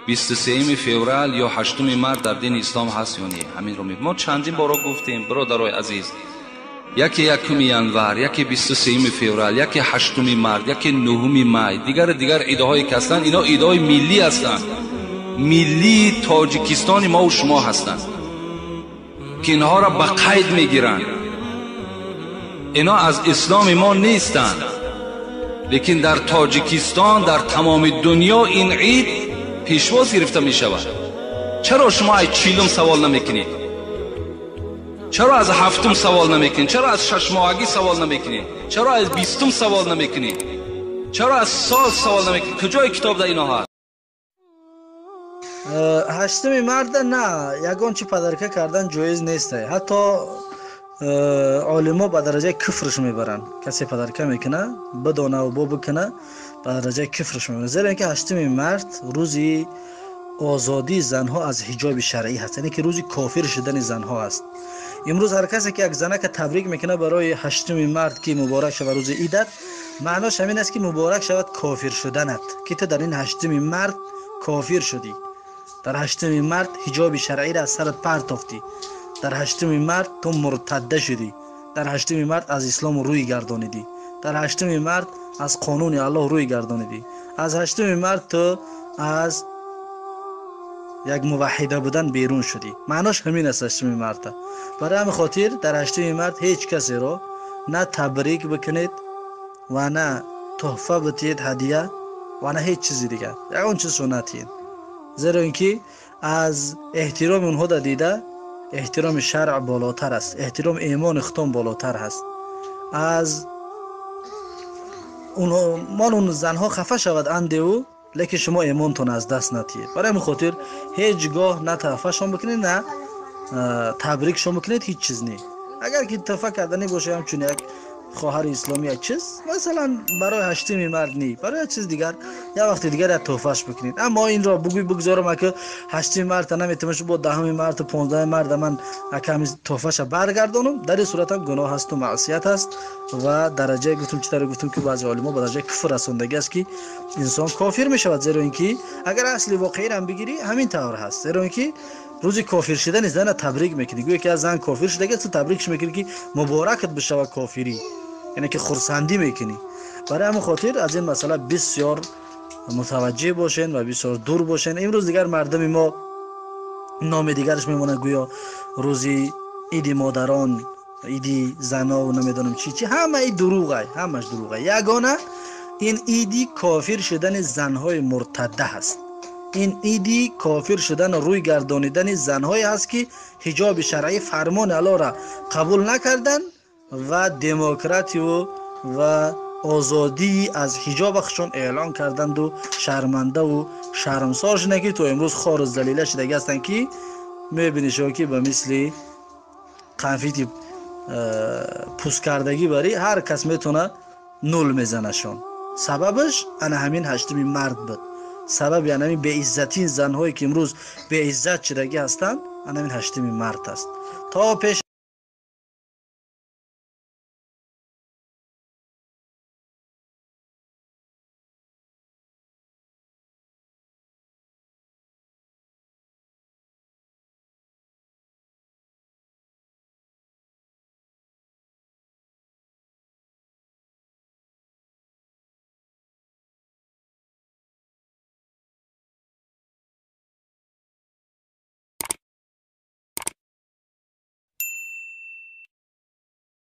23 فوریه یا 8 مارس در دین اسلام هست یا نه؟ همین رو ما چندین بار گفتیم برادرای عزیز. یکی 1 ینور، یکی 23 فوریه، یکی 8 مارس، یکی 9 می. دیگر ایده‌هایی که هستند اینا ایده‌های ملی هستند، ملی تاجیکستان ما و شما هستند که اینها را به قید میگیرند. اینا از اسلام ما نیستند، لیکن در تاجیکستان در تمام دنیا این عید پیشواز گرفته می شود. چرا شما از 40 سوال نمیکنید؟ چرا از 7 سوال نمیکنید؟ چرا از 6 ماهگی سوال نمیکنید؟ چرا از 20 سوال نمیکنید؟ چرا از سال سوال نمیکنید؟ کجای کتاب در اینا هست؟ 8 مارس نه یگان چی پدرکه کردن جایز نیست. حتی علما به درجه کفرش میبرن. کسی پدرکه میکنه بدونه و بکنه به درجه کفرش میبرن، زیرا اینکه 8 مارس روزی آزادی زنها از حجاب شرعی هست، یعنی که روزی کافر شدن زنها است. امروز هر کسی که یک زنه که تبریک میکنه برای 8 مارس که مبارک شود روز عیدت، معناش همین است که مبارک شود کافر شدنت، که تو در این 8 مارس کافر شدی، در 8 مارس حجاب شرعی را از سرت پرتافتی، در 8 مارس تو مرتد شدی، در 8 مارس از اسلام روی گردانیدی، در 8 مارس از قانون الله روی گردانیدی، از 8 مارس تو از یک موحده بودن بیرون شدی. معناش همین است 8 مارس. برای همین خاطر در 8 مارس هیچ کسی را نه تبریک بکنید و نه تحفه بدید، هدیه و نه هیچ چیزی دیگه. یگان چیز سنتیه، زیرا اینکه از احترام اونها دا دیده احترام شرع بالاتر است، احترام ایمان ختم بالاتر هست. از اون زنها خفه شود اندیو، لیکن شما ایمانتون از دست نتید. برای همین خاطر هیچگاه نه تحفه شما بکنید نه تبریک شما بکنید، هیچ چیز نی. اگر که تحفه کردنی باشه همچون یک خواهر اسلامی یک چیز مثلا برای 8 مارس نی، برای چیز دیگر یا وقت دیگر تحفهش بکنید. اما این را بگذارم که 8 مارس نمیتونم با 10 مارس 15 مارس من کمی تحفهش برگردانم، در این صورت هم گناه است و معصیت است و درجه گفتم که بعضی علما به درجه کفر رساندگی است که انسان کافر می شود. زیرا اینکه اگر اصل واقعی را بگیری همین طور هست، زیرا اینکه روزی کافر شدن زن تبریک میکنی، گویا که از زن کافر شده که تو تبریکش میکنی که مبارکت بشه کافری، یعنی که خرسندی میکنی. برای همین خاطر از این مسئله بسیار متوجه باشین و بسیار دور باشین. امروز دیگر مردم ما نام دیگرش میمونه گویا روزی عید مادران، عید زنا و نمیدونم چی همه این دروغه، همش دروغه. یگانه این عیدی کافر شدن زنهای مرتده هست، این عیدی کافر شدن و روی گردانیدن زنهای هست که حجاب شرعی فرمان الله را قبول نکردن و دموکراتی و آزادی از حجابشون اعلان کردند و شرمنده و شرمسار شدن که تو امروز خار و ذلیله شده هستند که میبینی شما که به مثل قنفیتی پوست کردگی بری هر کس میتونه نول میزنشون. سببش انا همین 8 مارس بود. سبب یعنی همین به عزتی زنهایی که امروز به عزت شدگی هستند انا همین 8 مارس است. تا پیش